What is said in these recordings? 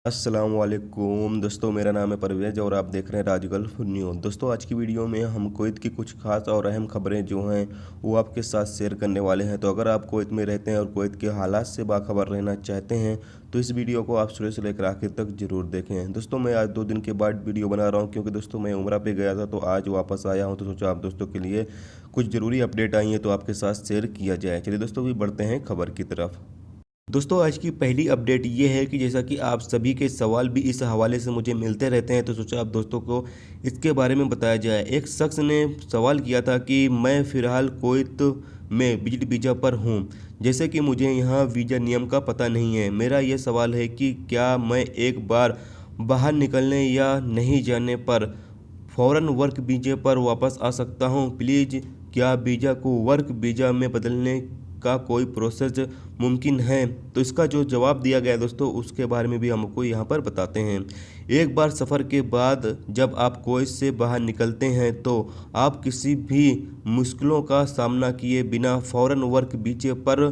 अस्सलाम वालेकुम दोस्तों, मेरा नाम है परवेज़ और आप देख रहे हैं राज गल्फ न्यूज़। दोस्तों, आज की वीडियो में हम कुवैत की कुछ खास और अहम खबरें जो हैं वो आपके साथ शेयर करने वाले हैं। तो अगर आप कुवैत में रहते हैं और कुवैत के हालात से बाखबर रहना चाहते हैं तो इस वीडियो को आप शुरू से लेकर आखिर तक जरूर देखें। दोस्तों, मैं आज 2 दिन के बाद वीडियो बना रहा हूँ क्योंकि दोस्तों मैं उम्रा पे गया था, तो आज वापस आया हूँ, तो सोचा आप दोस्तों के लिए कुछ ज़रूरी अपडेट आई है तो आपके साथ शेयर किया जाए। चलिए दोस्तों, भी बढ़ते हैं खबर की तरफ। दोस्तों, आज की पहली अपडेट ये है कि जैसा कि आप सभी के सवाल भी इस हवाले से मुझे मिलते रहते हैं, तो सोचा आप दोस्तों को इसके बारे में बताया जाए। एक शख्स ने सवाल किया था कि मैं फ़िलहाल कुवैत में विजिट वीज़ा पर हूँ, जैसे कि मुझे यहाँ वीज़ा नियम का पता नहीं है। मेरा ये सवाल है कि क्या मैं एक बार बाहर निकलने या नहीं जाने पर फ़ौरन वर्क वीज़े पर वापस आ सकता हूँ? प्लीज़ क्या वीज़ा को वर्क वीज़ा में बदलने का कोई प्रोसेस मुमकिन है? तो इसका जो जवाब दिया गया है दोस्तों, उसके बारे में भी हमको यहाँ पर बताते हैं। एक बार सफ़र के बाद जब आप कुवैत से बाहर निकलते हैं तो आप किसी भी मुश्किलों का सामना किए बिना फ़ौरन वर्क वीज़े पर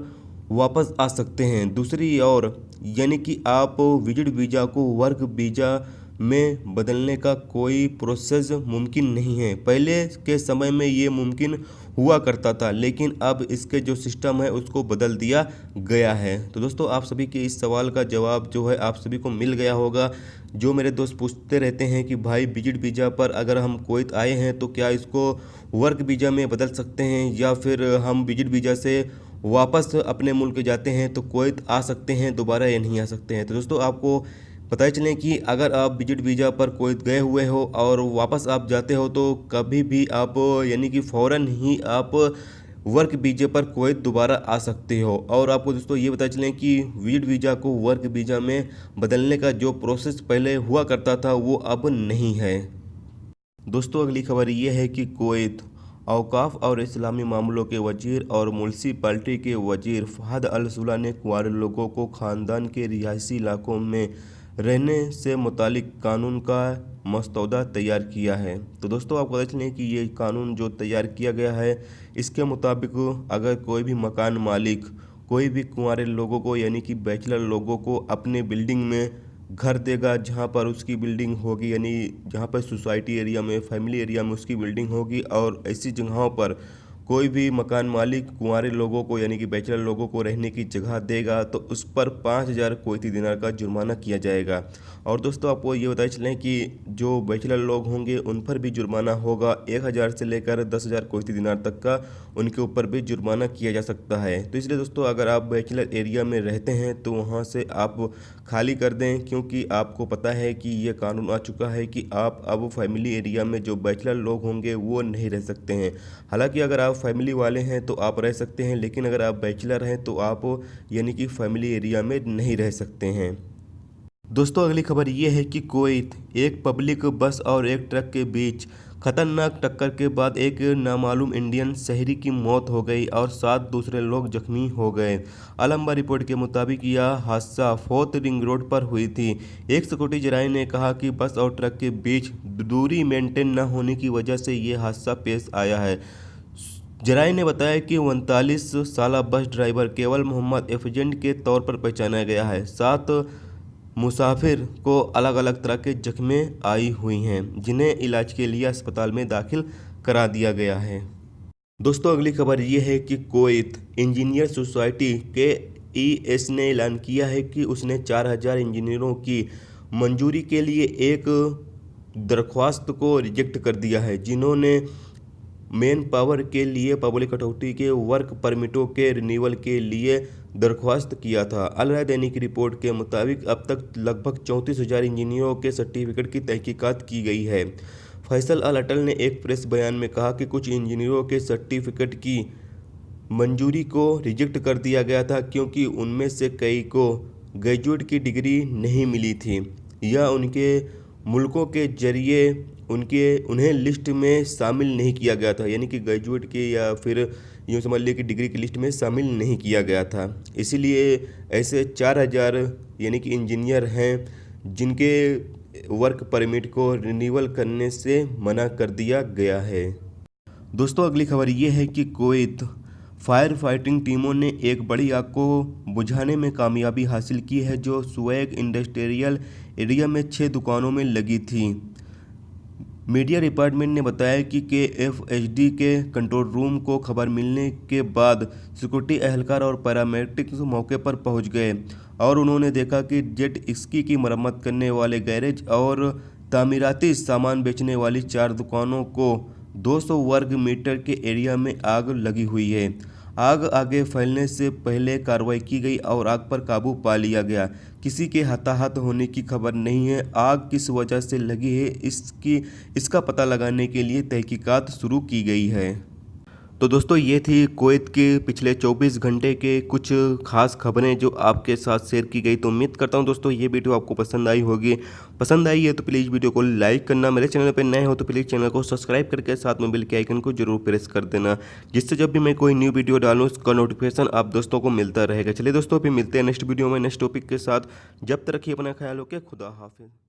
वापस आ सकते हैं। दूसरी ओर यानी कि आप विजिट वीज़ा को वर्क वीज़ा में बदलने का कोई प्रोसेस मुमकिन नहीं है। पहले के समय में ये मुमकिन हुआ करता था, लेकिन अब इसके जो सिस्टम है उसको बदल दिया गया है। तो दोस्तों, आप सभी के इस सवाल का जवाब जो है आप सभी को मिल गया होगा। जो मेरे दोस्त पूछते रहते हैं कि भाई विजिट वीज़ा पर अगर हम कुवैत आए हैं तो क्या इसको वर्क वीज़ा में बदल सकते हैं, या फिर हम विजिट वीज़ा से वापस अपने मुल्क जाते हैं तो कुवैत आ सकते हैं दोबारा या नहीं आ सकते हैं। तो दोस्तों, आपको पता ही चलें कि अगर आप विजिट वीज़ा पर कुवैत गए हुए हो और वापस आप जाते हो तो कभी भी आप यानी कि फ़ौरन ही आप वर्क वीज़े पर कुवैत दोबारा आ सकते हो। और आपको दोस्तों ये पता चलें कि विजिट वीज़ा को वर्क वीज़ा में बदलने का जो प्रोसेस पहले हुआ करता था वो अब नहीं है। दोस्तों, अगली खबर ये है कि कुवैत औकाफ और इस्लामी मामलों के वजीर और म्यूनसिपैलिटी के वजीर फ़हद अल-सुला ने कुंवारे लोगों को ख़ानदान के रिहायशी इलाकों में रहने से मुतालिक कानून का मसौदा तैयार किया है। तो दोस्तों, आपको पता चलें कि ये कानून जो तैयार किया गया है, इसके मुताबिक अगर कोई भी मकान मालिक कोई भी कुंवारे लोगों को यानी कि बैचलर लोगों को अपने बिल्डिंग में घर देगा, जहाँ पर उसकी बिल्डिंग होगी, यानी जहाँ पर सोसाइटी एरिया में, फैमिली एरिया में उसकी बिल्डिंग होगी, और ऐसी जगहों पर कोई भी मकान मालिक कुंवारे लोगों को यानी कि बैचलर लोगों को रहने की जगह देगा तो उस पर 5,000 कुवैती दिनार का जुर्माना किया जाएगा। और दोस्तों, आपको ये बताया चलें कि जो बैचलर लोग होंगे उन पर भी जुर्माना होगा। 1,000 से लेकर 10,000 कुवैती दिनार तक का उनके ऊपर भी जुर्माना किया जा सकता है। तो इसलिए दोस्तों, अगर आप बैचलर एरिया में रहते हैं तो वहाँ से आप खाली कर दें, क्योंकि आपको पता है कि ये कानून आ चुका है कि आप अब फैमिली एरिया में जो बैचलर लोग होंगे वो नहीं रह सकते हैं। हालांकि अगर आप फैमिली वाले हैं तो आप रह सकते हैं, लेकिन अगर आप बैचलर हैं तो आप यानी कि फैमिली एरिया में नहीं रह सकते हैं। दोस्तों, अगली खबर ये है कि कुवैत एक पब्लिक बस और एक ट्रक के बीच खतरनाक टक्कर के बाद एक नामालूम इंडियन शहरी की मौत हो गई और 7 दूसरे लोग जख्मी हो गए। अलंबा रिपोर्ट के मुताबिक यह हादसा फोर्थ रिंग रोड पर हुई थी। एक सिक्योरिटी जराये ने कहा कि बस और ट्रक के बीच दूरी मेंटेन न होने की वजह से ये हादसा पेश आया है। जराये ने बताया कि 39 साला बस ड्राइवर केवल मोहम्मद एफजेंट के तौर पर पहचाना गया है। 7 मुसाफिर को अलग अलग तरह के जख्में आई हुई हैं, जिन्हें इलाज के लिए अस्पताल में दाखिल करा दिया गया है। दोस्तों, अगली खबर ये है कि कुवैत इंजीनियर सोसाइटी के ES ने ऐलान किया है कि उसने 4,000 इंजीनियरों की मंजूरी के लिए एक दरख्वास्त को रिजेक्ट कर दिया है, जिन्होंने मैन पावर के लिए पब्लिक अथॉरिटी के वर्क परमिटों के रिन्यूअल के लिए दरख्वास्त किया था। अल राय दैनिक की रिपोर्ट के मुताबिक अब तक लगभग 34,000 इंजीनियरों के सर्टिफिकेट की तहकीकात की गई है। फैसल अल अटल ने एक प्रेस बयान में कहा कि कुछ इंजीनियरों के सर्टिफिकेट की मंजूरी को रिजेक्ट कर दिया गया था क्योंकि उनमें से कई को ग्रेजुएट की डिग्री नहीं मिली थी या उनके मुल्कों के जरिए उन्हें लिस्ट में शामिल नहीं किया गया था, यानी कि ग्रेजुएट के या फिर यूँ समझ लीजिए कि डिग्री की लिस्ट में शामिल नहीं किया गया था। इसीलिए ऐसे 4,000 यानी कि इंजीनियर हैं जिनके वर्क परमिट को रिन्यूअल करने से मना कर दिया गया है। दोस्तों, अगली खबर ये है कि कुवैत फायर फाइटिंग टीमों ने एक बड़ी आग को बुझाने में कामयाबी हासिल की है जो स्वैग इंडस्ट्रियल एरिया में 6 दुकानों में लगी थी। मीडिया डिपार्टमेंट ने बताया कि KFHD के कंट्रोल रूम को खबर मिलने के बाद सिक्योरिटी एहलकार और पैरामेडिक्स मौके पर पहुंच गए और उन्होंने देखा कि जेट स्की की मरम्मत करने वाले गैरेज और तामीराती सामान बेचने वाली 4 दुकानों को 200 वर्ग मीटर के एरिया में आग लगी हुई है। आग आगे फैलने से पहले कार्रवाई की गई और आग पर काबू पा लिया गया। किसी के हताहत होने की खबर नहीं है। आग किस वजह से लगी है इसका पता लगाने के लिए तहकीकात शुरू की गई है। तो दोस्तों ये थी कुवैत के पिछले 24 घंटे के कुछ खास खबरें जो आपके साथ शेयर की गई। तो उम्मीद करता हूं दोस्तों ये वीडियो आपको पसंद आई होगी। पसंद आई है तो प्लीज़ वीडियो को लाइक करना, मेरे चैनल पर नए हो तो प्लीज़ चैनल को सब्सक्राइब करके साथ में बेल के आइकन को जरूर प्रेस कर देना, जिससे जब भी मैं कोई न्यू वीडियो डालूँ उसका नोटिफिकेशन आप दोस्तों को मिलता रहेगा। चलिए दोस्तों फिर मिलते हैं नेक्स्ट वीडियो में नेक्स्ट टॉपिक के साथ। जब तक रखिए अपना ख्याल, ओके, खुदा हाफिज़।